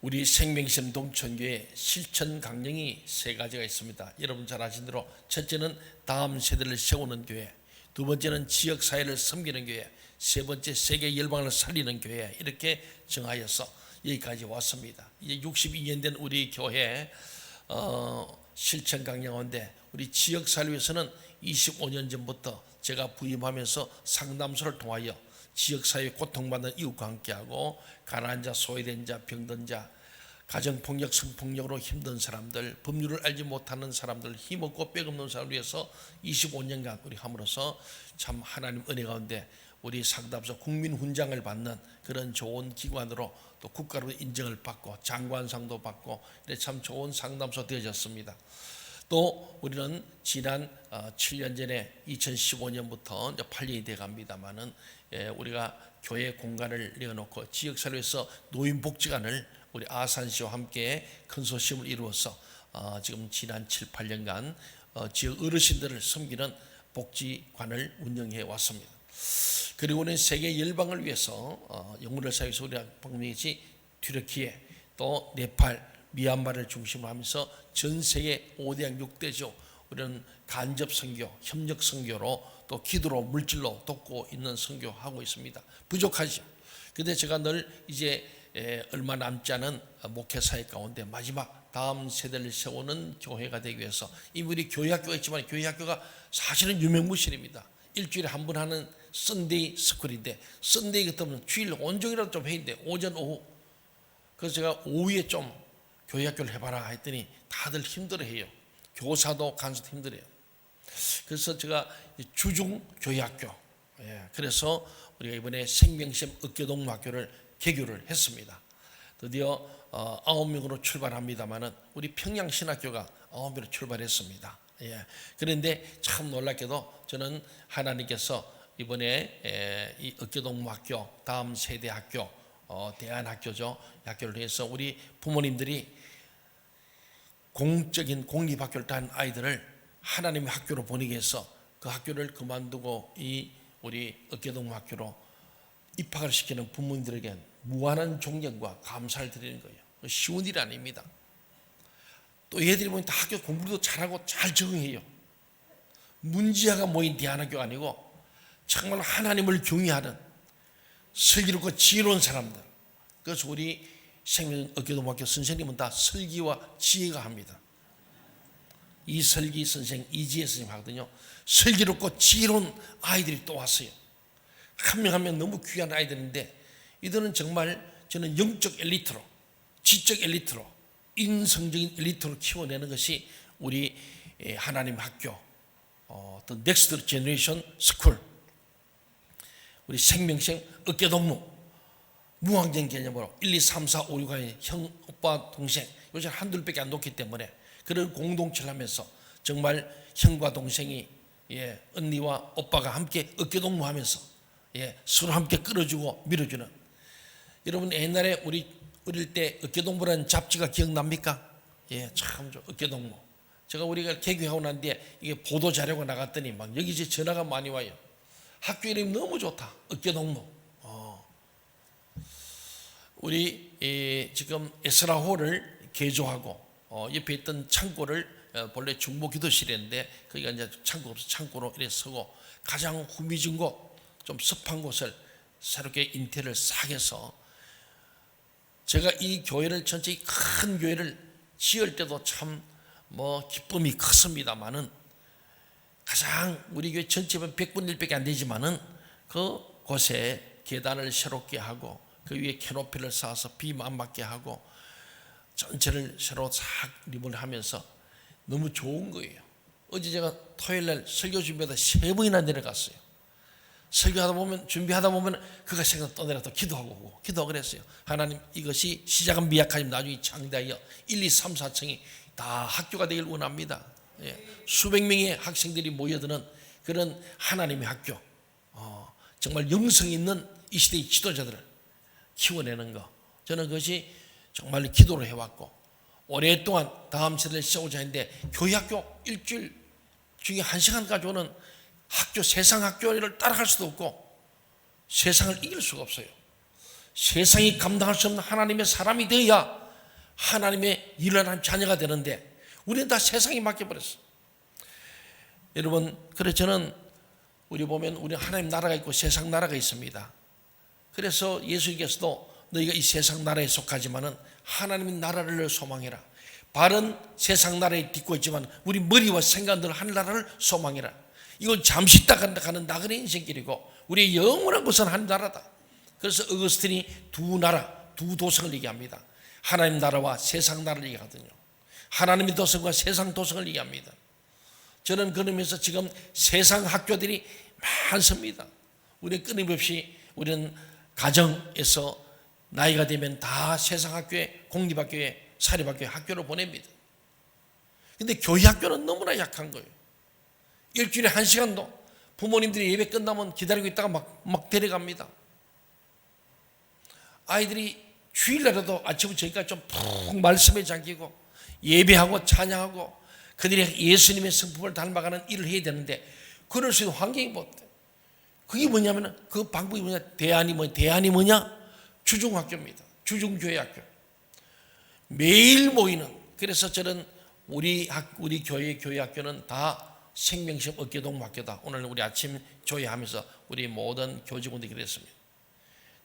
우리 생명샘 동천교회 실천 강령이 세 가지가 있습니다. 여러분 잘 아신 대로 첫째는 다음 세대를 세우는 교회, 두 번째는 지역사회를 섬기는 교회, 세 번째 세계 열방을 살리는 교회, 이렇게 정하여서 여기까지 왔습니다. 이제 62년 된 우리 교회 실천 강령 가운데 우리 지역사회를 위해서는 25년 전부터 제가 부임하면서 상담소를 통하여 지역사회에 고통받는 이웃과 함께하고 가난한 자, 소외된 자, 병든 자, 가정폭력, 성폭력으로 힘든 사람들, 법률을 알지 못하는 사람들, 힘없고 빽없는 사람을 위해서 25년간 우리 함으로써 참 하나님 은혜 가운데 우리 상담소 국민훈장을 받는 그런 좋은 기관으로 또 국가로 인정을 받고 장관상도 받고 참 좋은 상담소 되어졌습니다. 또 우리는 지난 7년 전에 2015년부터 이제 8년이 돼 갑니다만은 우리가 교회 공간을 내어놓고 지역사회에서 노인복지관을 우리 아산시와 함께 컨소시엄을 이루어서 지금 지난 7, 8년간 지역 어르신들을 섬기는 복지관을 운영해 왔습니다. 그리고 우리는 세계 열방을 위해서 영혼을 사용해서 우리가 방문했지 튀르키예 또 네팔, 미얀마를 중심으로 하면서 전 세계 5대양 6대조 우리는 간접 선교, 협력 선교로 또 기도로 물질로 돕고 있는 선교하고 있습니다. 부족하죠. 그런데 제가 늘 이제 얼마 남지 않은 목회사회 가운데 마지막 다음 세대를 세우는 교회가 되기 위해서 이미 우리 교회학교가 있지만 교회학교가 사실은 유명무실입니다. 일주일에 한 번 하는 썬데이 스쿨인데 썬데이 같으면 주일 온종이라도 좀 해야 돼. 오전 오후. 그래서 제가 오후에 좀 교회학교를 해봐라 했더니 다들 힘들어해요. 교사도 간수도 힘들어요. 그래서 제가 주중 교회학교, 그래서 우리가 이번에 생명샘 어깨동무학교를 개교를 했습니다. 드디어 9명으로 출발합니다만은 우리 평양신학교가 9명으로 출발했습니다. 그런데 참 놀랍게도 저는 하나님께서 이번에 이 어깨동무학교 다음 세대 학교 대안학교죠. 학교를 해서 우리 부모님들이 공적인 공립학교를 다닌 아이들을 하나님의 학교로 보내기 위해서 그 학교를 그만두고 이 우리 어깨동무학교로 입학을 시키는 부모님들에게 무한한 존경과 감사를 드리는 거예요. 쉬운 일이 아닙니다. 또 얘들이 보니 다 학교 공부도 잘하고 잘 적응해요. 문지하가 모인 대안학교가 아니고 정말 하나님을 경외하는 슬기롭고 지혜로운 사람들. 그래서 우리 생명 어깨동무학교 선생님은 다 슬기와 지혜가 합니다. 이설기 선생, 이지혜 선생님 하거든요. 슬기롭고 지혜로운 아이들이 또 왔어요. 한 명 한 명 너무 귀한 아이들인데 이들은 정말 저는 영적 엘리트로, 지적 엘리트로, 인성적인 엘리트로 키워내는 것이 우리 하나님 학교, The Next Generation School, 우리 생명생 어깨동무 무항쟁 개념으로 1, 2, 3, 4, 5, 6의 형, 오빠, 동생 요즘 한둘밖에 안 놓기 때문에 그런 공동체를 하면서 정말 형과 동생이 언니와 오빠가 함께 어깨동무하면서 서로 함께 끌어주고 밀어주는. 여러분 옛날에 우리 어릴 때 어깨동무라는 잡지가 기억납니까? 참 어깨동무. 제가 우리가 개교하고 난 뒤에 이게 보도 자료가 나갔더니 막 여기저기 전화가 많이 와요. 학교 이름이 너무 좋다. 어깨동무. 우리 지금 에스라홀을 개조하고 옆에 있던 창고를 본래 중보기도실이었는데 거기가 이제 창고 없어 창고로 이렇게 서고 가장 후미진 곳, 좀 습한 곳을 새롭게 인테리어를 싹 해서 제가 이 교회를 전체 큰 교회를 지을 때도 참 기쁨이 컸습니다만은 가장 우리 교회 전체는 100분의 1밖에 안 되지만은 그 곳에 계단을 새롭게 하고 그 위에 캐노피를 쌓아서 비 안 맞게 하고 전체를 새로 싹 리본을 하면서 너무 좋은 거예요. 어제 제가 토요일날 설교 준비하다 3번이나 내려갔어요. 설교하다 보면 준비하다 보면 그가 생각 또 내려서 기도하고 그랬어요. 하나님 이것이 시작은 미약하지만 나중에 장대하여 1, 2, 3, 4층이 다 학교가 되길 원합니다. 수백 명의 학생들이 모여드는 그런 하나님의 학교, 정말 영성 있는 이 시대의 지도자들을 키워내는 거, 저는 그것이 정말 기도를 해왔고 오랫동안 다음 세대를 세우자 했는데 교회학교 일주일 중에 1시간까지 오는 학교, 세상 학교를 따라갈 수도 없고 세상을 이길 수가 없어요. 세상이 감당할 수 없는 하나님의 사람이 되어야 하나님의 일어난 자녀가 되는데 우리는 다 세상에 맡겨버렸어. 여러분, 그래서 저는 우리 보면 우리 하나님 나라가 있고 세상 나라가 있습니다. 그래서 예수님께서도 너희가 이 세상 나라에 속하지만은 하나님의 나라를 소망해라. 발은 세상 나라에 딛고 있지만 우리 머리와 생각들은 하늘나라를 소망해라. 이건 잠시 있다 가는 나그네 인생길이고 우리의 영원한 것은 하늘나라다. 그래서 어거스틴이 두 나라, 두 도성을 얘기합니다. 하나님 나라와 세상 나라를 얘기하거든요. 하나님의 도성과 세상 도성을 얘기합니다. 저는 그러면서 지금 세상 학교들이 많습니다. 우리는 끊임없이 우리는 가정에서 나이가 되면 다 세상 학교에, 공립학교에, 사립학교에 학교를 보냅니다. 근데 교회 학교는 너무나 약한 거예요. 일주일에 1시간도 부모님들이 예배 끝나면 기다리고 있다가 막 데려갑니다. 아이들이 주일날에도 아침부터 저희가 좀 푹 말씀에 잠기고 예배하고 찬양하고 그들이 예수님의 성품을 닮아가는 일을 해야 되는데 그럴 수 있는 환경이 못 돼. 그게 뭐냐면 그 방법이 뭐냐? 대안이 뭐냐? 주중학교입니다. 주중교회학교. 매일 모이는. 그래서 저는 우리 교회 학교는 다 생명시험 어깨동무학교다. 오늘 우리 아침 조회하면서 우리 모든 교직원들이 그랬습니다.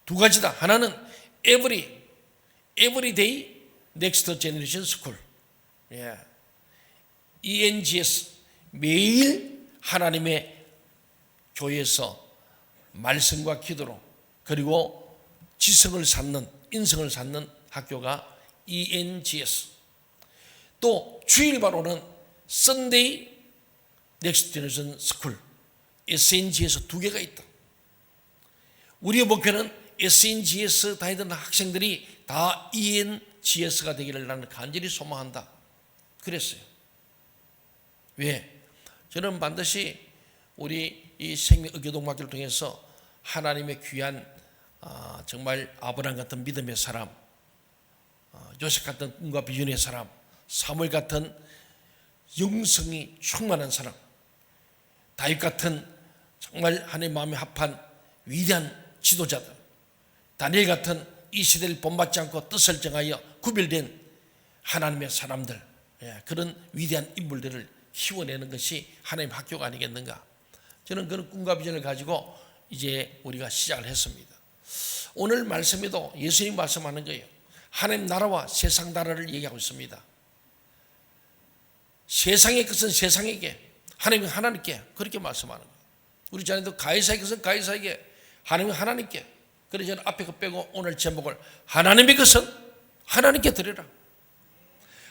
두 가지다. 하나는 every day next generation school. ENGS. 매일 하나님의 교회에서 말씀과 기도로 그리고 지성을 쌓는, 인성을 쌓는 학교가 ENGS. 또 주일바로는 Sunday Next Generation School, SNGS 두 개가 있다. 우리의 목표는 SNGS 다니던 학생들이 다 ENGS가 되기를 나는 간절히 소망한다. 그랬어요. 왜? 저는 반드시 우리 이 생명의교동학교를 통해서 하나님의 귀한 정말 아브라함 같은 믿음의 사람, 요셉 같은 꿈과 비전의 사람, 사무엘 같은 영성이 충만한 사람, 다윗 같은 정말 하나님의 마음에 합한 위대한 지도자들, 다니엘 같은 이 시대를 본받지 않고 뜻을 정하여 구별된 하나님의 사람들, 그런 위대한 인물들을 키워내는 것이 하나님 학교가 아니겠는가. 저는 그런 꿈과 비전을 가지고 이제 우리가 시작을 했습니다. 오늘 말씀에도 예수님 말씀하는 거예요. 하나님 나라와 세상 나라를 얘기하고 있습니다. 세상의 것은 세상에게, 하나님은 하나님께 그렇게 말씀하는 거예요. 우리 자녀도 가이사의 것은 가이사에게, 하나님은 하나님께. 그래서 저는 앞에 거 빼고 오늘 제목을 하나님의 것은 하나님께 드려라.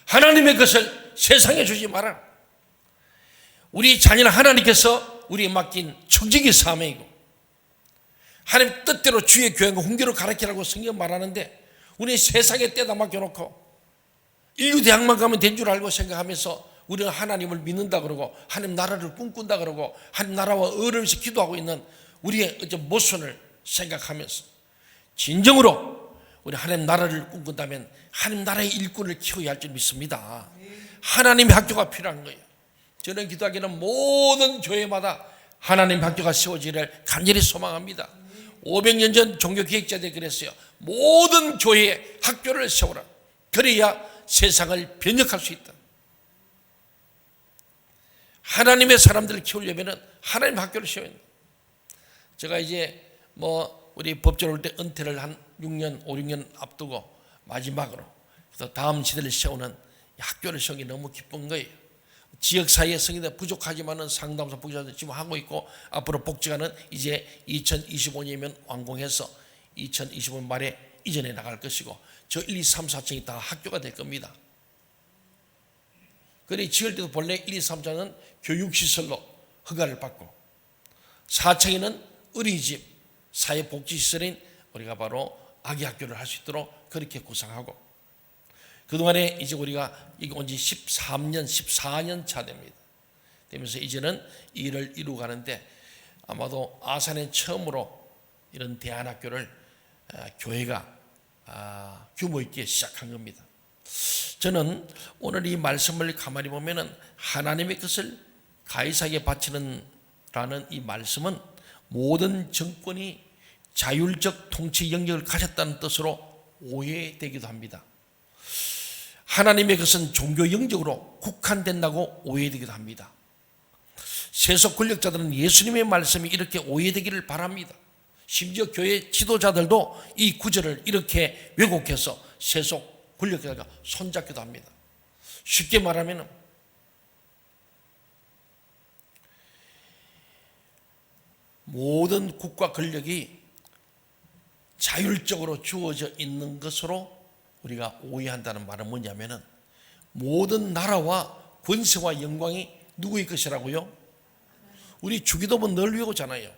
하나님의 것을 세상에 주지 말아라. 우리 자녀는 하나님께서 우리에 맡긴 청지기 사명이고 하나님 뜻대로 주의 교회과 훈계로 가르치라고 성경 말하는데 우리 세상에 떼다 맡겨놓고 인류대학만 가면 된 줄 알고 생각하면서 우리는 하나님을 믿는다 그러고 하나님 나라를 꿈꾼다 그러고 하나님 나라와 어울리면서 기도하고 있는 우리의 모순을 생각하면서 진정으로 우리 하나님 나라를 꿈꾼다면 하나님 나라의 일꾼을 키워야 할 줄 믿습니다. 하나님의 학교가 필요한 거예요. 저는 기도하기는 모든 교회마다 하나님 학교가 세워지기를 간절히 소망합니다. 500년 전 종교기획자들이 그랬어요. 모든 교회에 학교를 세우라. 그래야 세상을 변혁할 수 있다. 하나님의 사람들을 키우려면 하나님 학교를 세워야 된다. 제가 이제 우리 법절 올 때 은퇴를 한 6년, 5, 6년 앞두고 마지막으로 그래서 다음 시대를 세우는 학교를 세우기 너무 기쁜 거예요. 지역사회에 성인들 부족하지만은 상담소 복지사도 지금 하고 있고 앞으로 복지관은 이제 2025년이면 완공해서 2025년 말에 이전해 나갈 것이고 저 1, 2, 3, 4층이 다 학교가 될 겁니다. 그래 지을 때도 본래 1, 2, 3, 4는 교육시설로 허가를 받고 4층에는 어린이집, 사회복지시설인 우리가 바로 아기 학교를 할 수 있도록 그렇게 구상하고 그동안에 이제 우리가 이거 온 지 13년, 14년 차 됩니다. 되면서 이제는 이 일을 이루어 가는데 아마도 아산에 처음으로 이런 대안학교를 교회가 규모 있게 시작한 겁니다. 저는 오늘 이 말씀을 가만히 보면은 하나님의 것을 가이사에게 바치는 라는 이 말씀은 모든 정권이 자율적 통치 영역을 가졌다는 뜻으로 오해되기도 합니다. 하나님의 것은 종교 영적으로 국한된다고 오해되기도 합니다. 세속 권력자들은 예수님의 말씀이 이렇게 오해되기를 바랍니다. 심지어 교회 지도자들도 이 구절을 이렇게 왜곡해서 세속 권력자가 손잡기도 합니다. 쉽게 말하면 모든 국가 권력이 자율적으로 주어져 있는 것으로 우리가 오해한다는 말은 뭐냐면은 모든 나라와 권세와 영광이 누구의 것이라고요? 우리 주기도문 늘 외우잖아요.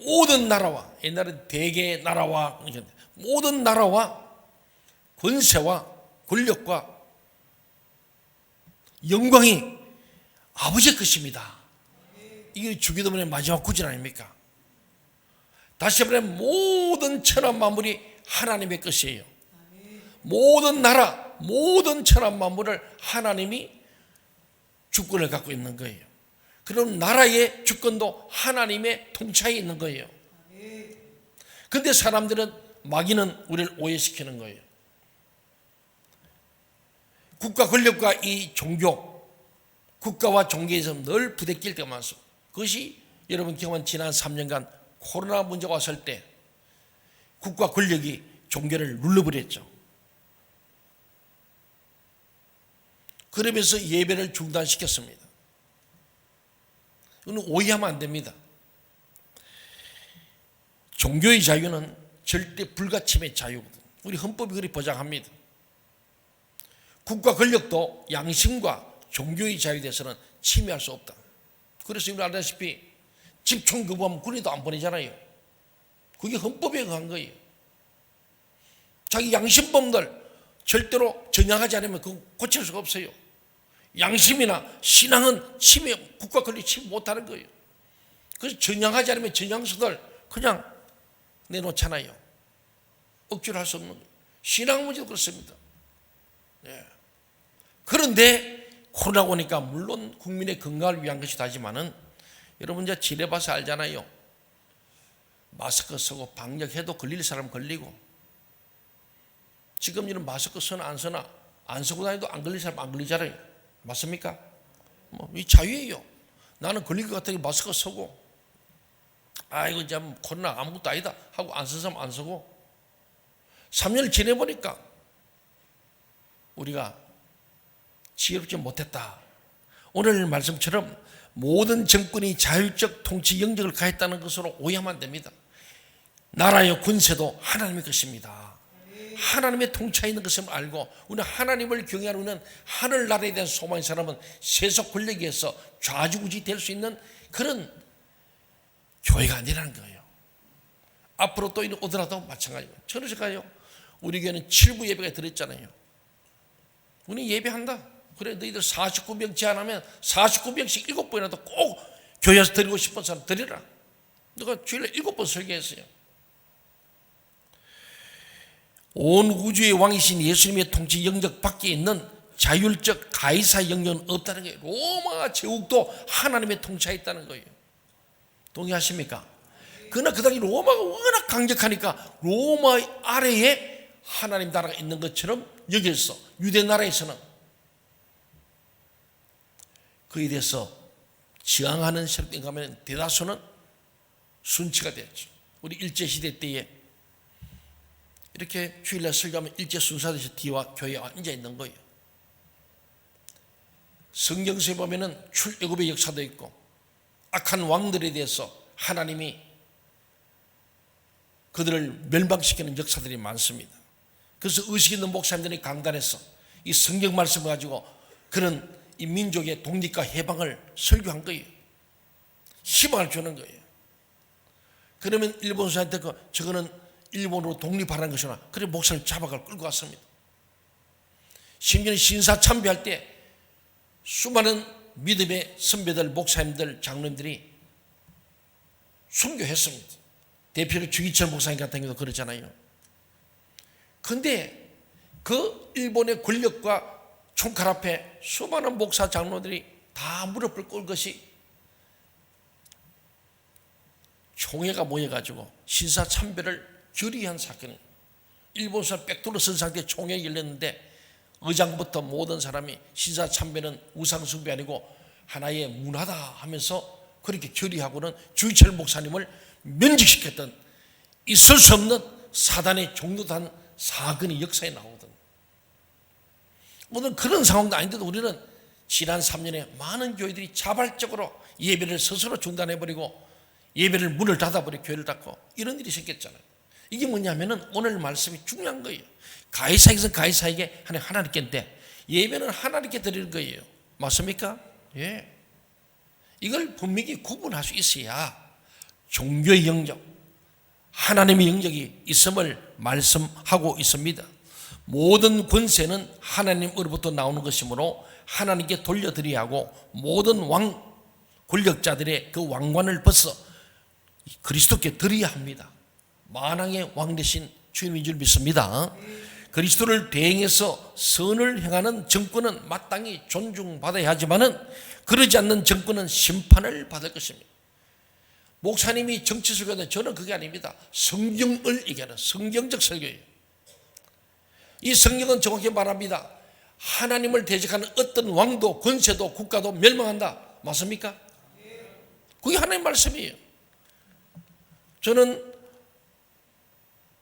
모든 나라와, 옛날에 대개 나라와, 모든 나라와 권세와 권력과 영광이 아버지의 것입니다. 이게 주기도문의 마지막 구절 아닙니까? 다시 말하면 모든 천한 만물이 하나님의 것이에요. 모든 나라, 모든 천한 만물을 하나님이 주권을 갖고 있는 거예요. 그럼 나라의 주권도 하나님의 통치하에 있는 거예요. 그런데 사람들은, 마귀는 우리를 오해시키는 거예요. 국가 권력과 이 종교, 국가와 종교에서 늘 부대낄 때가 많습니다. 그것이 여러분 경험한 지난 3년간 코로나 문제가 왔을 때 국가 권력이 종교를 눌러버렸죠. 그러면서 예배를 중단시켰습니다. 이건 오해하면 안 됩니다. 종교의 자유는 절대 불가침의 자유거든. 우리 헌법이 그리 보장합니다. 국가 권력도 양심과 종교의 자유에 대해서는 침해할 수 없다. 그래서 우리 알다시피 집총 거부하면 군에도 안 보내잖아요. 그게 헌법에 의한 거예요. 자기 양심범들 절대로 전향하지 않으면 그거 고칠 수가 없어요. 양심이나 신앙은 침해, 국가 권력이 침해 못하는 거예요. 그래서 전향하지 않으면 전향서들 그냥 내놓잖아요. 억지로 할 수 없는 거예요. 신앙 문제도 그렇습니다. 네. 그런데 코로나가 오니까 물론 국민의 건강을 위한 것이다 하지만은 여러분 이제 지내봐서 알잖아요. 마스크 쓰고 방역해도 걸릴 사람 걸리고, 지금 이런 마스크 쓰나 안 쓰나, 안 쓰고 다니도 안 걸릴 사람 안 걸리잖아요. 맞습니까? 이 자유예요. 나는 걸릴 것 같으니 마스크 쓰고, 이거 이제 코로나 아무것도 아니다 하고 안 쓴 사람 안 쓰고, 3년을 지내보니까 우리가 지혜롭지 못했다. 오늘 말씀처럼 모든 정권이 자율적 통치 영역을 가했다는 것으로 오해하면 안 됩니다. 나라의 권세도 하나님의 것입니다. 하나님의 통치에 있는 것을 알고 우리는 하나님을 경외하는, 우리는 하늘나라에 대한 소망의 사람은 세속 권력에서 좌지우지 될 수 있는 그런 교회가 아니라는 거예요. 앞으로 또 오더라도 마찬가지입니다. 저는 가요. 우리 교회는 7부 예배가 들었잖아요. 우리 예배한다. 그래, 너희들 49명 제한하면 49명씩 7번이라도 꼭 교회에서 드리고 싶은 사람 드리라. 내가 주일에 7번 설교했어요. 온 우주의 왕이신 예수님의 통치 영역 밖에 있는 자율적 가이사 영역은 없다는 거예요. 로마 제국도 하나님의 통치에 있다는 거예요. 동의하십니까? 그러나 그 당시 로마가 워낙 강력하니까 로마 아래에 하나님 나라가 있는 것처럼 여기서 유대 나라에서는 그에 대해서 저항하는 세력에 가면 대다수는 순치가 됐죠. 우리 일제시대 때에 이렇게 주일날 설교하면 일제 순사대에서 뒤와 교회에 앉아 있는 거예요. 성경서에 보면은 출애굽의 역사도 있고 악한 왕들에 대해서 하나님이 그들을 멸망시키는 역사들이 많습니다. 그래서 의식 있는 목사님들이 강단에서 이 성경 말씀을 가지고 그런 이 민족의 독립과 해방을 설교한 거예요. 희망을 주는 거예요. 그러면 일본 사람한테 저거는 일본으로 독립하라는 것이나, 그래 목사를 잡아가 끌고 갔습니다. 심지어는 신사참배할 때 수많은 믿음의 선배들, 목사님들, 장로님들이 순교했습니다. 대표로 주기철 목사님 같은 경우도 그러잖아요. 그런데 그 일본의 권력과 총칼 앞에 수많은 목사 장로들이 다 무릎을 꿇은 것이 총회가 모여가지고 신사참배를 결의한 사건이에요. 일본서 백두로 선 상태 총회가 열렸는데 의장부터 모든 사람이 신사 참배는 우상 숭배 아니고 하나의 문화다 하면서 그렇게 결의하고는 주의철 목사님을 면직시켰던 있을 수 없는 사단의 종료한 사건이 역사에 나오거든. 오늘 그런 상황도 아닌데도 우리는 지난 3년에 많은 교회들이 자발적으로 예배를 스스로 중단해버리고 예배를 문을 닫아버리고 교회를 닫고 이런 일이 생겼잖아요. 이게 뭐냐면은 오늘 말씀이 중요한 거예요. 가이사에게서 가이사에게 하나님께인데 예배는 하나님께 드리는 거예요. 맞습니까? 예. 이걸 분명히 구분할 수 있어야 종교의 영역, 하나님의 영역이 있음을 말씀하고 있습니다. 모든 권세는 하나님으로부터 나오는 것이므로 하나님께 돌려드려야 하고 모든 왕, 권력자들의 그 왕관을 벗어 그리스도께 드려야 합니다. 만왕의 왕 되신 주님인 줄 믿습니다. 그리스도를 대행해서 선을 행하는 정권은 마땅히 존중받아야 하지만은 그러지 않는 정권은 심판을 받을 것입니다. 목사님이 정치 설교하는데 저는 그게 아닙니다. 성경을 얘기하는 성경적 설교예요. 이 성경은 정확히 말합니다. 하나님을 대적하는 어떤 왕도 권세도 국가도 멸망한다. 맞습니까? 그게 하나님 말씀이에요. 저는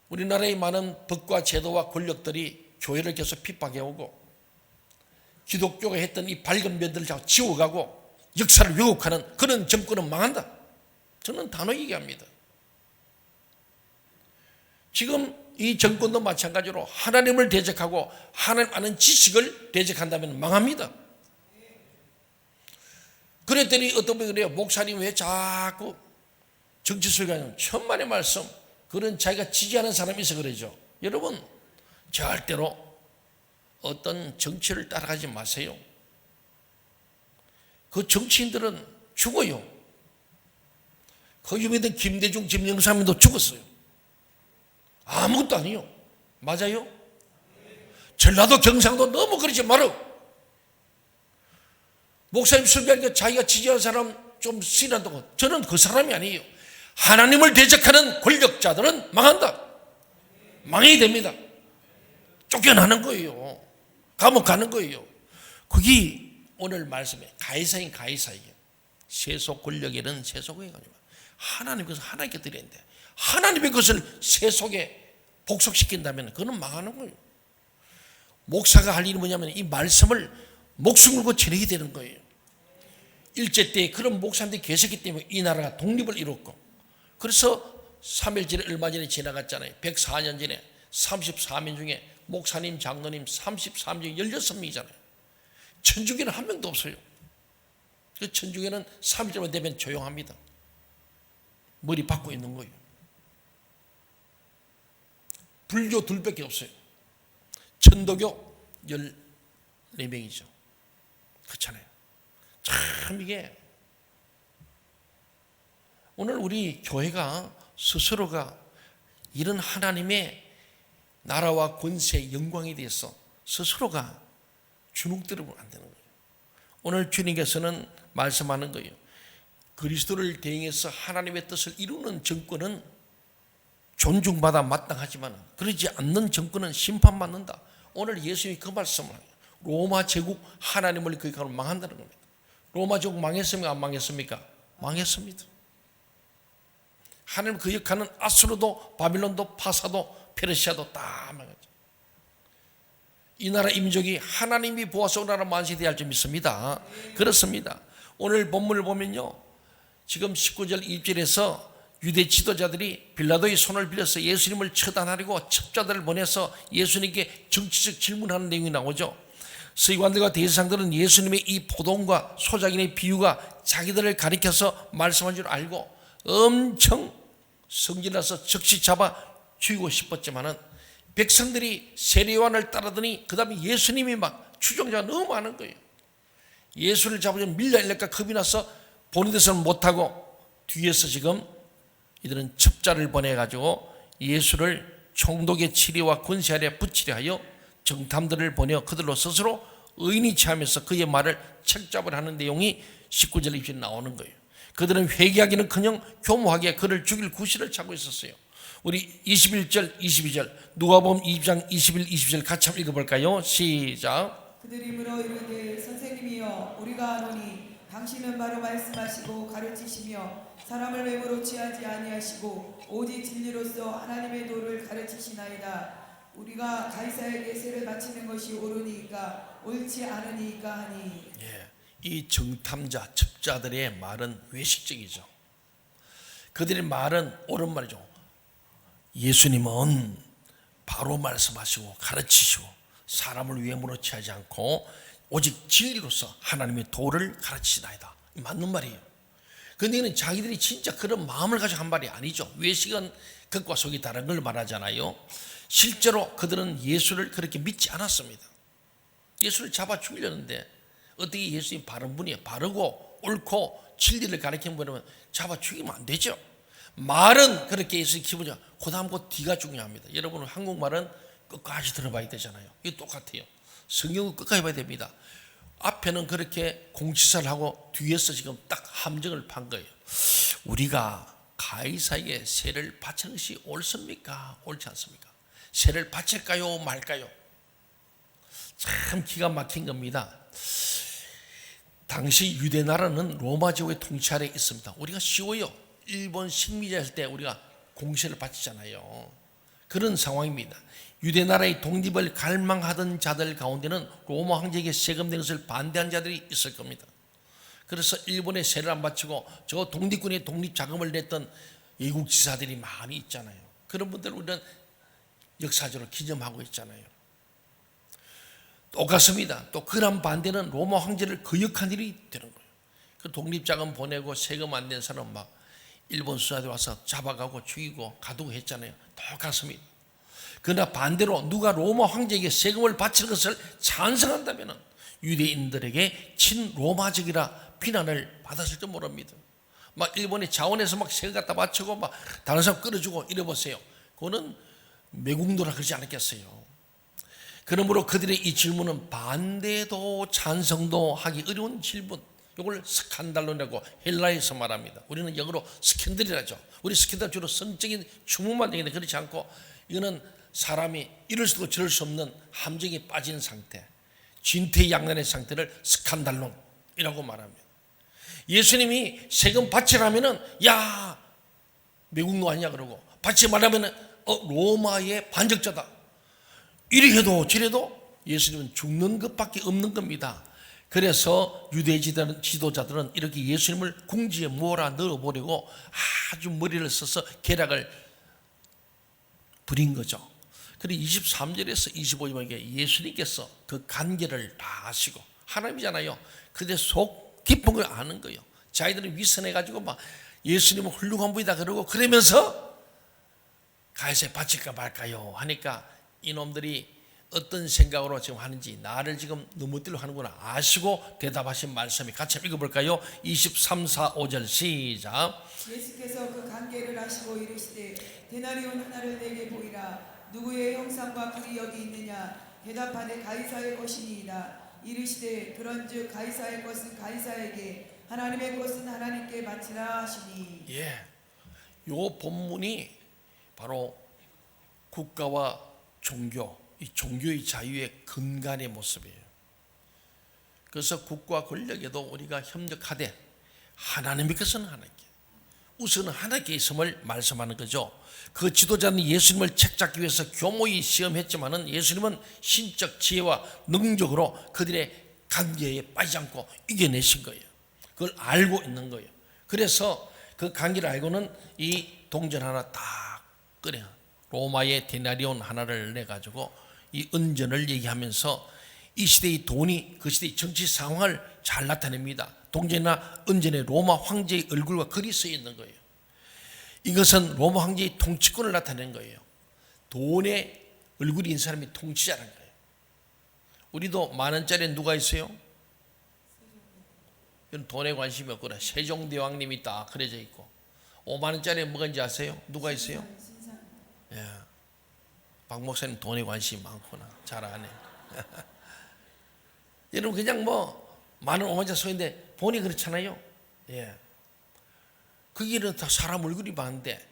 우리나라의 많은 법과 제도와 권력들이 교회를 계속 핍박해오고 기독교가 했던 이 밝은 면들을 자꾸 지워가고 역사를 왜곡하는 그런 정권은 망한다. 저는 단호히 얘기합니다. 지금 이 정권도 마찬가지로 하나님을 대적하고 하나님 아는 지식을 대적한다면 망합니다. 그랬더니 어떤 분이 그래요. 목사님 왜 자꾸 정치 설교하냐면 천만의 말씀. 그런 자기가 지지하는 사람이 있어 그러죠. 여러분 절대로 어떤 정치를 따라가지 마세요. 그 정치인들은 죽어요. 그 유명한 김대중, 김영삼도 죽었어요. 아무것도 아니요. 맞아요? 전라도 경상도 너무 그러지 말어. 목사님 설교하니까 자기가 지지하는 사람 좀 신한다고. 저는 그 사람이 아니에요. 하나님을 대적하는 권력자들은 망한다. 망해야 됩니다. 쫓겨나는 거예요. 감옥 가는 거예요. 그게 오늘 말씀에 가이사인 가이사에게 세속 권력에는 세속에 가지고 하나님께서 하나님께 드려야 되는데 하나님의 것을 세속에 복속시킨다면 그건 망하는 거예요. 목사가 할 일이 뭐냐면 이 말씀을 목숨 걸고 전하게 되는 거예요. 일제 때 그런 목사님들이 계셨기 때문에 이 나라가 독립을 이뤘고 그래서 3.1절에 얼마 전에 지나갔잖아요. 104년 전에 34명 중에 목사님, 장로님 33명 중에 16명이잖아요. 천주교는 한 명도 없어요. 천주교는 3.1절만 되면 조용합니다. 머리 박고 있는 거예요. 불교 둘밖에 없어요. 천도교 14명이죠. 그렇잖아요. 참 이게 오늘 우리 교회가 스스로가 이런 하나님의 나라와 권세, 영광에 대해서 스스로가 주눅들으면 안 되는 거예요. 오늘 주님께서는 말씀하는 거예요. 그리스도를 대행해서 하나님의 뜻을 이루는 정권은 존중받아 마땅하지만 그러지 않는 정권은 심판받는다. 오늘 예수님이 그 말씀을 해요. 로마 제국 하나님을 거역하면 망한다는 겁니다. 로마 제국 망했습니까? 안 망했습니까? 망했습니다. 하나님을 거역하는 아수르도 바빌론도 파사도 페르시아도 다 망했죠. 이 나라 민족이 하나님이 보아서 이 나라 만세돼야 할 줄 믿습니다. 그렇습니다. 오늘 본문을 보면요. 지금 19절 2절에서 유대 지도자들이 빌라도의 손을 빌려서 예수님을 처단하려고 첩자들을 보내서 예수님께 정치적 질문하는 내용이 나오죠. 서기관들과 대제사장들은 예수님의 이 포도원과 소작인의 비유가 자기들을 가리켜서 말씀한 줄 알고 엄청 성질나서 즉시 잡아 죽이고 싶었지만은 백성들이 세례요한을 따르더니 그 다음에 예수님이 막 추종자가 너무 많은 거예요. 예수를 잡으면 밀려일까 겁이 나서 본인들서는 못하고 뒤에서 지금 이들은 첩자를 보내가지고 예수를 총독의 치리와 권세 아래 붙이려 하여 정탐들을 보내 그들로 스스로 의인이 취하면서 그의 말을 책잡을 하는 내용이 19절 20절에 나오는 거예요. 그들은 회개하기는커녕 교모하게 그를 죽일 구실을 찾고 있었어요. 우리 21절 22절 누가복음 2장 21, 22절 같이 한번 읽어볼까요? 시작. 그들이 물어 이르되 선생님이여 우리가 아노니 당신은 바로 말씀하시고 가르치시며 사람을 외모로 취하지 아니하시고 오직 진리로서 하나님의 도를 가르치시나이다. 우리가 가이사에게 세를 바치는 것이 옳으니까 옳지 않으니까 하니. 이 정탐자 첩자들의 말은 외식적이죠. 그들의 말은 옳은 말이죠. 예수님은 바로 말씀하시고 가르치시고 사람을 외모로 취하지 않고 오직 진리로서 하나님의 도를 가르치시나이다. 맞는 말이에요. 그런데 이는 자기들이 진짜 그런 마음을 가지고 한 말이 아니죠. 외식은 겉과 속이 다른 걸 말하잖아요. 실제로 그들은 예수를 그렇게 믿지 않았습니다. 예수를 잡아 죽이려는데 어떻게 예수님 바른 분이에요. 바르고 옳고 진리를 가르치는 분이면 잡아 죽이면 안 되죠. 말은 그렇게 예수님 기분이 그 다음 그 뒤가 중요합니다. 여러분 한국말은 끝까지 들어봐야 되잖아요. 이거 똑같아요. 성경은 끝까지 봐야 됩니다. 앞에는 그렇게 공치사를 하고 뒤에서 지금 딱 함정을 판 거예요. 우리가 가이사에게 세를 바치는 것이 옳습니까? 옳지 않습니까? 세를 바칠까요? 말까요? 참 기가 막힌 겁니다. 당시 유대 나라는 로마 제국의 통치 아래에 있습니다. 우리가 쉬워요. 일본 식민지 할 때 우리가 공세를 바치잖아요. 그런 상황입니다. 유대 나라의 독립을 갈망하던 자들 가운데는 로마 황제에게 세금 내는 것을 반대한 자들이 있을 겁니다. 그래서 일본에 세를 안 바치고 저 독립군의 독립 자금을 냈던 외국 지사들이 많이 있잖아요. 그런 분들을 우리는 역사적으로 기념하고 있잖아요. 똑같습니다. 또 그런 반대는 로마 황제를 거역한 일이 되는 거예요. 그 독립자금 보내고 세금 안 낸 사람 막 일본 수사들 와서 잡아가고 죽이고 가두고 했잖아요. 똑같습니다. 그러나 반대로 누가 로마 황제에게 세금을 바치는 것을 찬성한다면 유대인들에게 친로마적이라 비난을 받았을지 모릅니다. 막 일본의 자원에서 막 세금 갖다 바치고 막 다른 사람 끌어주고 이래보세요. 그거는 매국노라 그러지 않았겠어요. 그러므로 그들의 이 질문은 반대도 찬성도 하기 어려운 질문. 이걸 스칸달로라고 헬라에서 말합니다. 우리는 영어로 스캔들이라죠. 우리 스캔들 주로 성적인 추문만 얘기하는데 그렇지 않고 이거는 사람이 이럴 수도 저럴 수 없는 함정에 빠진 상태, 진퇴양난의 상태를 스칸달론이라고 말합니다. 예수님이 세금 바치라면은 야 매국노 아니냐 그러고 바치 말하면은 로마의 반역자다. 이리 해도 저래도 예수님은 죽는 것밖에 없는 겁니다. 그래서 유대 지도자들은 이렇게 예수님을 궁지에 몰아 넣어버리고 아주 머리를 써서 계략을 부린 거죠. 그리고 23절에서 25절에 예수님께서 그 관계를 다 아시고 하나님이잖아요. 그데 속 깊은 걸 아는 거예요. 자기들은 위선해가지고 막 예수님은 훌륭한 분이다 그러고 그러면서 가이사에 바칠까 말까요 하니까 이놈들이 어떤 생각으로 지금 하는지 나를 지금 넘어뜨려 하는구나 아시고 대답하신 말씀이 같이 읽어볼까요? 23, 4, 5절 시작. 예수께서 그 관계를 아시고 이르시되 데나리온 하나를 내게 보이라. 누구의 형상과 글이 여기 있느냐. 대답하되 가이사의 것이니이다. 이르시되 그런즉 가이사의 것은 가이사에게 하나님의 것은 하나님께 바치라 하시니. 요 본문이 바로 국가와 종교, 이 종교의 자유의 근간의 모습이에요. 그래서 국가 권력에도 우리가 협력하되 하나님의 것은 하나님께, 우선은 하나님께 있음을 말씀하는 거죠. 그 지도자는 예수님을 책잡기 위해서 교모히 시험했지만은 예수님은 신적 지혜와 능력으로 그들의 관계에 빠지지 않고 이겨내신 거예요. 그걸 알고 있는 거예요. 그래서 그 관계를 알고는 이 동전 하나 딱 꺼내 로마의 데나리온 하나를 내가지고 이 은전을 얘기하면서 이 시대의 돈이 그 시대의 정치 상황을 잘 나타냅니다. 동전이나 은전에 로마 황제의 얼굴과 글이 써 있는 거예요. 이것은 로마 황제의 통치권을 나타내는 거예요. 돈에 얼굴이 있는 사람이 통치자라는 거예요. 우리도 10,000원짜리에 누가 있어요? 이건 돈에 관심이 없구나. 세종대왕님이 딱 그려져 있고 50,000원짜리에 뭐가 있는지 아세요? 누가 있어요? 박 목사님 돈에 관심이 많구나. 잘 아네. 여러분 그냥 뭐 10,000원 50,000원 써 있는데 본이 그렇잖아요. 그 길은 다 사람 얼굴이 많은데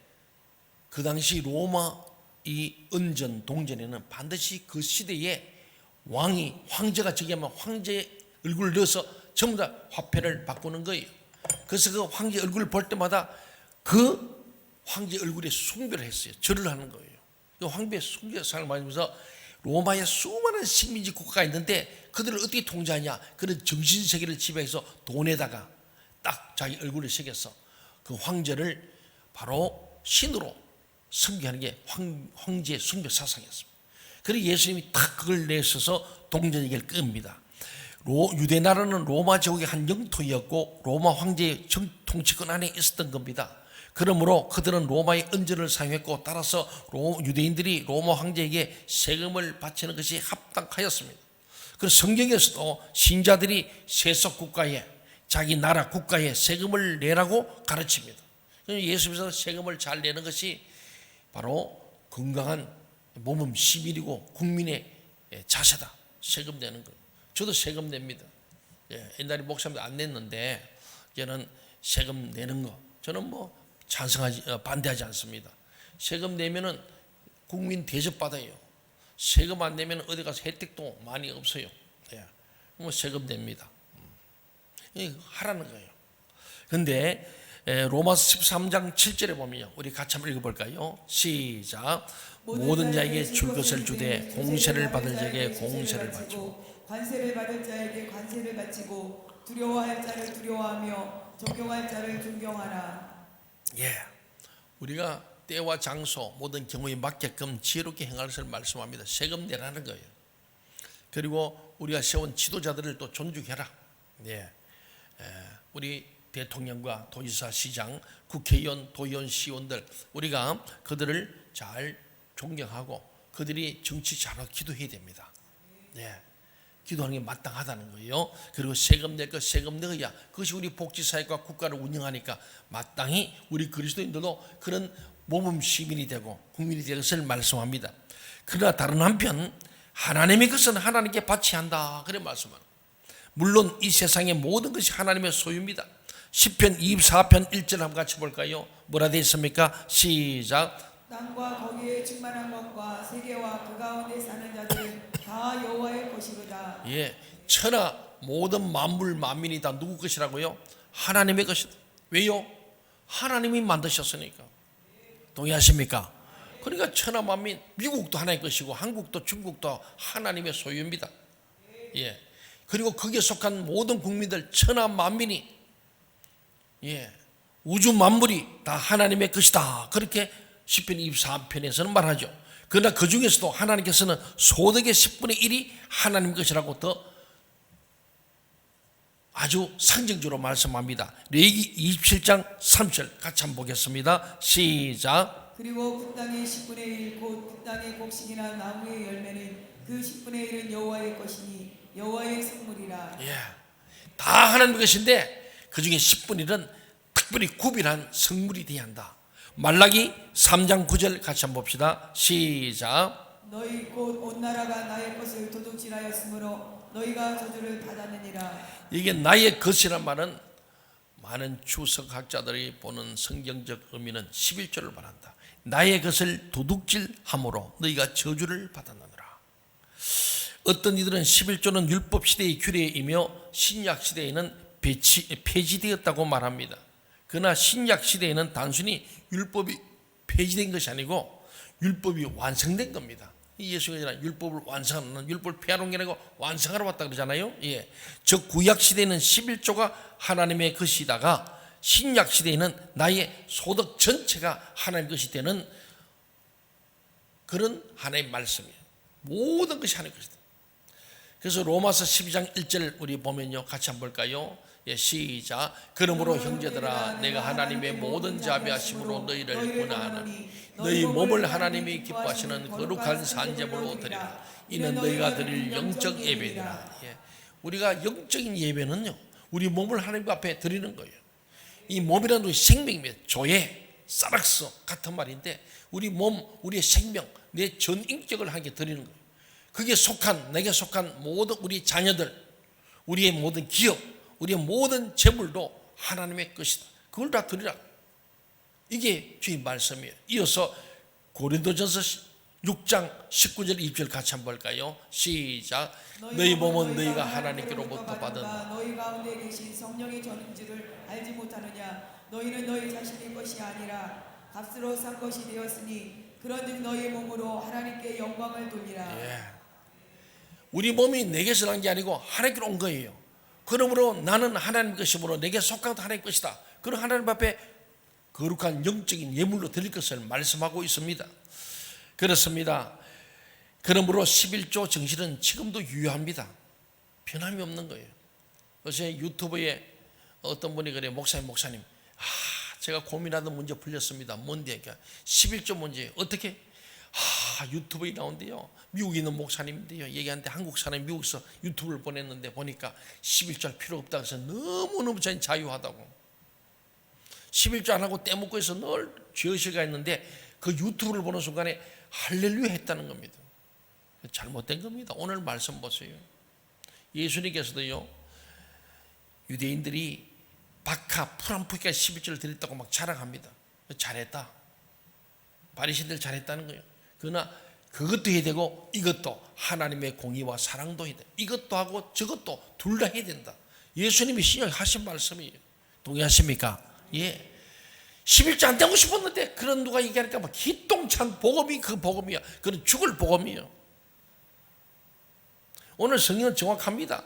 그 당시 로마 이 은전 동전에는 반드시 그 시대에 황제가 저기 하면 황제의 얼굴을 넣어서 전부 다 화폐를 바꾸는 거예요. 그래서 그 황제 얼굴을 볼 때마다 그 황제 얼굴에 숭배를 했어요. 절을 하는 거예요. 그 황제의 숭배상을 맞으면서 로마에 수많은 식민지 국가가 있는데 그들을 어떻게 통제하냐, 그런 정신세계를 지배해서 돈에다가 딱 자기 얼굴을 새겨서 그 황제를 바로 신으로 섬기하는 게 황제의 숭배 사상이었습니다. 그래서 예수님이 딱 그걸 내셔서 동전 얘기를 끕니다. 유대 나라는 로마 제국의 한 영토였고 로마 황제의 통치권 안에 있었던 겁니다. 그러므로 그들은 로마의 은전을 사용했고 따라서 유대인들이 로마 황제에게 세금을 바치는 것이 합당하였습니다. 그래서 성경에서도 신자들이 세속 국가에, 자기 나라 국가에 세금을 내라고 가르칩니다. 예수님께서 세금을 잘 내는 것이 바로 건강한 모범 시민이고 국민의 자세다. 세금 내는 것. 저도 세금 냅니다. 옛날에 목사님도 안 냈는데 이제는 세금 내는 거 저는 뭐 반대하지 않습니다. 세금 내면은 국민 대접 받아요. 세금 안 내면 어디 가서 혜택도 많이 없어요. 뭐 세금 냅니다. 하라는 거예요. 그런데 로마서 13장 7절에 보면요, 우리 같이 한번 읽어볼까요? 시작. 모든 자에게 줄 것을 주되 공세를 받을 자에게 공세를 바치고 관세를 받을 자에게 관세를 바치고 두려워할 자를 두려워하며 존경할 자를 존경하라. 우리가 때와 장소 모든 경우에 맞게끔 지혜롭게 행할 것을 말씀합니다. 세금 내라는 거예요. 그리고 우리가 세운 지도자들을 또 존중해라. 우리 대통령과 도지사, 시장, 국회의원, 도의원, 시의원들 우리가 그들을 잘 존경하고 그들이 정치 잘하고 기도해야 됩니다. 기도하는 게 마땅하다는 거예요. 그리고 세금 낼 것 세금 내야 그것이 우리 복지사회과 국가를 운영하니까 마땅히 우리 그리스도인들도 그런 모범 시민이 되고 국민이 될 것을 말씀합니다. 그러나 다른 한편 하나님의 것은 하나님께 바쳐야 한다 그래 말씀합니다. 물론 이 세상의 모든 것이 하나님의 소유입니다. 시편 24편 1절 한번 같이 볼까요? 뭐라 되어 있습니까? 시작. 땅과 거기에 충만한 것과 세계와 그 가운데 사는 자들은 다 여호와의 것이로다. 천하 모든 만물 만민이 다 누구 것이라고요? 하나님의 것이다. 왜요? 하나님이 만드셨으니까. 동의하십니까? 그러니까 천하 만민, 미국도 하나님의 것이고 한국도 중국도 하나님의 소유입니다. 그리고 거기에 속한 모든 국민들 천하 만민이 우주 만물이 다 하나님의 것이다. 그렇게 시편 24편에서는 말하죠. 그러나 그 중에서도 하나님께서는 소득의 10분의 1이 하나님 것이라고 더 아주 상징적으로 말씀합니다. 레위기 27장 3절 같이 한번 보겠습니다. 시작. 그리고 그 땅의 10분의 1 곧 그 땅의 곡식이나 나무의 열매는 그 10분의 1은 여호와의 것이니 여호와의 성물이라. 다 하나님의 것인데 그 중에 10분의 1은 특별히 구별한 성물이 되어야 한다. 말라기 3장 9절 같이 한번 봅시다. 시작. 너희 곧 온 나라가 나의 것을 도둑질하였으므로 너희가 저주를 받았느니라. 이게 나의 것이란 말은 많은 주석학자들이 보는 성경적 의미는 11조를 말한다. 나의 것을 도둑질함으로 너희가 저주를 받았느니라. 어떤 이들은 11조는 율법 시대의 규례이며 신약 시대에는 폐지되었다고 말합니다. 그러나 신약 시대에는 단순히 율법이 폐지된 것이 아니고 율법이 완성된 겁니다. 예수가 율법을 완성하는, 율법을 폐하는 게 아니고 완성하러 왔다 그러잖아요. 즉 구약 시대에는 11조가 하나님의 것이다가 신약 시대에는 나의 소득 전체가 하나님의 것이 되는 그런 하나님의 말씀이에요. 모든 것이 하나님의 것이다. 그래서 로마서 12장 1절 우리 보면요, 같이 한번 볼까요? 시작. 그러므로 형제들아, 내가 하나님의 모든 자비하심으로 너희를 권하노니 너희 몸을 하나님이 기뻐하시는 거룩한 산제물로 드리라. 이는 너희가 드릴 영적 예배니라. 우리가 영적인 예배는요, 우리 몸을 하나님 앞에 드리는 거예요. 이 몸이라는 것이 생명입니다. 조예, 사락스 같은 말인데 우리 몸, 우리의 생명, 내 전 인격을 하나님께 드리는 거예요. 그게 속한, 내게 속한 모든 우리 자녀들, 우리의 모든 기업, 우리의 모든 재물도 하나님의 것이다. 그걸 다 드리라. 이게 주의 말씀이에요. 이어서 고린도전서 6장 19절 20절 같이 한번 볼까요? 시작. 너희 몸은 너희가 하나님께로부터 받은 너희 가운데 계신 성령의 전인지를 알지 못하느냐. 너희는 너희 자신의 것이 아니라 값으로 산 것이 되었으니 그런즉 너희 몸으로 하나님께 영광을 돌리라. 예. 우리 몸이 내게서 난 게 아니고 하나님께로 온 거예요. 그러므로 나는 하나님 것이므로 내게 속한 하나님 것이다. 그런 하나님 앞에 거룩한 영적인 예물로 드릴 것을 말씀하고 있습니다. 그렇습니다. 그러므로 11조 정신은 지금도 유효합니다. 변함이 없는 거예요. 어제 유튜브에 어떤 분이 그래요. 목사님 제가 고민하던 문제 풀렸습니다. 뭔데? 11조 문제 어떻게? 유튜브에 나온대요. 미국에 있는 목사님인데요. 얘기하는데 한국 사람이 미국에서 유튜브를 보냈는데 보니까 11조 할 필요 없다고 해서 너무너무 자유하다고. 11조 안 하고 떼먹고 해서 늘 죄의식이 있는데 그 유튜브를 보는 순간에 할렐루야 했다는 겁니다. 잘못된 겁니다. 오늘 말씀 보세요. 예수님께서도요, 유대인들이 박하 풀한푸기가 11조를 드렸다고 막 자랑합니다. 잘했다. 바리새인들 잘했다는 거예요. 그러나 그것도 해야 되고 이것도 하나님의 공의와 사랑도 해야 돼. 이것도 하고 저것도 둘 다 해야 된다. 예수님이 신약하신 말씀이에요. 동의하십니까? 예. 11조 안 되고 싶었는데 그런 누가 얘기하니까 막 기똥찬 복음이 그 복음이야. 그건 죽을 복음이에요. 오늘 성경은 정확합니다.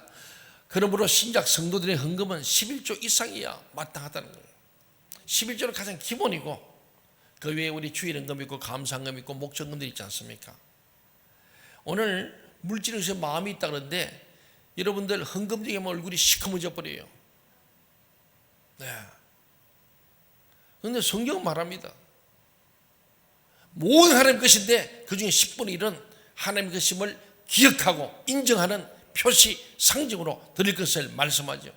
그러므로 신약 성도들의 헌금은 11조 이상이야 마땅하다는 거예요. 11조는 가장 기본이고 그 외에 우리 주일헌금 있고 감사헌금 있고 목전금들 있지 않습니까? 오늘 물질에서 마음이 있다 그러는데 여러분들 헌금 중에 얼굴이 시커머져 버려요. 네. 그런데 성경은 말합니다. 모든 하나님 것인데 그 중에 10분의 1은 하나님 것임을 기억하고 인정하는 표시 상징으로 드릴 것을 말씀하죠.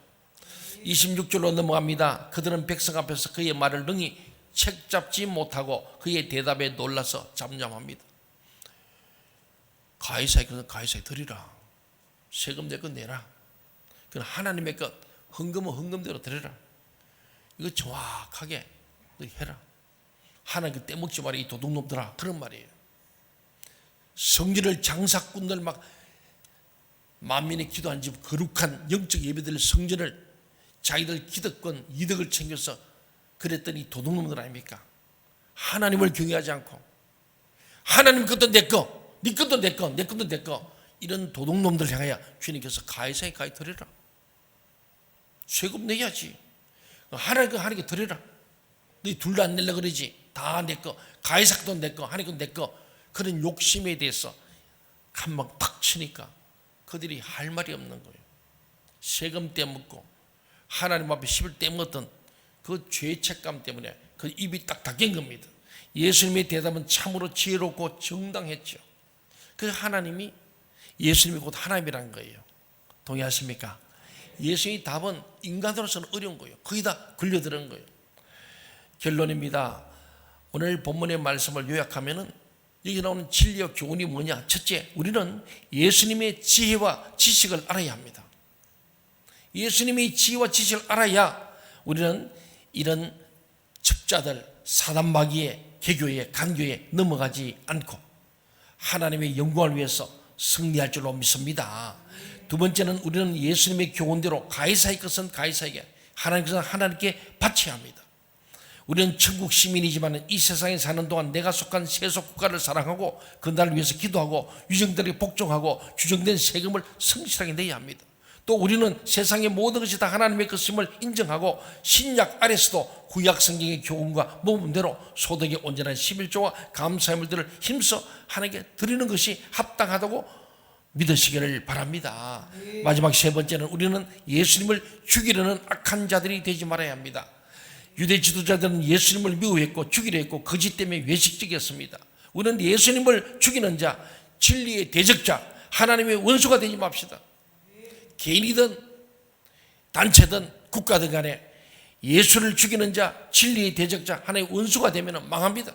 26절로 넘어갑니다. 그들은 백성 앞에서 그의 말을 능히 책잡지 못하고 그의 대답에 놀라서 잠잠합니다. 가이사에게 드리라. 세금 내 것 내라. 그건 하나님의 것, 헌금은 헌금대로 드려라. 이거 정확하게 해라. 하나님 떼먹지 마라 이 도둑놈들아. 그런 말이에요. 성전을 장사꾼들 막 만민의 기도한 집 거룩한 영적 예배들 성전을 자기들 기득권 이득을 챙겨서 그랬더니 도둑놈들 아닙니까? 하나님을 경외하지 않고 하나님 것도 내 거, 네 것도 내 거, 내 것도 내 거 이런 도둑놈들 향하여 주님께서 가이사에 가히 드려라. 세금 내야지. 하나님께 드려라. 너 둘 다 안 내려 그러지. 다 내 거. 가이사도 내 거, 하나님 것도 내 거. 그런 욕심에 대해서 한 방 팍 치니까 그들이 할 말이 없는 거예요. 세금 떼먹고 하나님 앞에 10을 떼먹었던 그 죄책감 때문에 그 입이 딱 닫힌 겁니다. 예수님의 대답은 참으로 지혜롭고 정당했죠. 그 하나님이 예수님이 곧 하나님이라는 거예요. 동의하십니까? 예수님의 답은 인간으로서는 어려운 거예요. 거의 다 걸려드는 거예요. 결론입니다. 오늘 본문의 말씀을 요약하면은 여기 나오는 진리와 교훈이 뭐냐? 첫째, 우리는 예수님의 지혜와 지식을 알아야 합니다. 예수님의 지혜와 지식을 알아야 우리는 이런 첩자들, 사단마귀의 개교에 간교에 넘어가지 않고 하나님의 영광을 위해서 승리할 줄로 믿습니다. 두 번째는 우리는 예수님의 교훈대로 가이사의 것은 가이사에게, 하나님의 것은 하나님께 바쳐야 합니다. 우리는 천국 시민이지만 이 세상에 사는 동안 내가 속한 세속 국가를 사랑하고 그 나라를 위해서 기도하고 유정들에게 복종하고 규정된 세금을 성실하게 내야 합니다. 또 우리는 세상의 모든 것이 다 하나님의 것임을 인정하고 신약 아래서도 구약 성경의 교훈과 모범대로 소득의 온전한 11조와 감사의물들을 힘써 하나님께 드리는 것이 합당하다고 믿으시기를 바랍니다. 마지막 세 번째는 우리는 예수님을 죽이려는 악한 자들이 되지 말아야 합니다. 유대 지도자들은 예수님을 미워했고 죽이려 했고 거짓 때문에 외식적이었습니다. 우리는 예수님을 죽이는 자, 진리의 대적자, 하나님의 원수가 되지 맙시다. 개인이든 단체든 국가든 간에 예수를 죽이는 자, 진리의 대적자, 하나님의 원수가 되면 망합니다.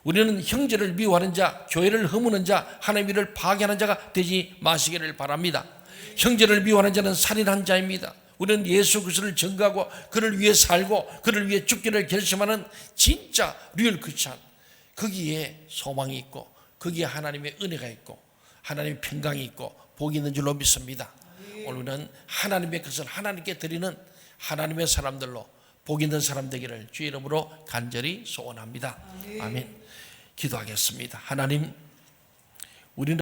우리는 형제를 미워하는 자, 교회를 허무는 자, 하나님의 일을 파괴하는 자가 되지 마시기를 바랍니다. 형제를 미워하는 자는 살인한 자입니다. 우리는 예수 그리스도를 증거하고 그를 위해 살고 그를 위해 죽기를 결심하는 진짜 리얼 크리스찬, 거기에 소망이 있고 거기에 하나님의 은혜가 있고 하나님의 평강이 있고 복이 있는 줄로 믿습니다. 오늘은 하나님의 것을 하나님께 드리는 하나님의 사람들로 복 있는 사람 되기를 주의 이름으로 간절히 소원합니다. 아멘. 기도하겠습니다. 하나님, 우리는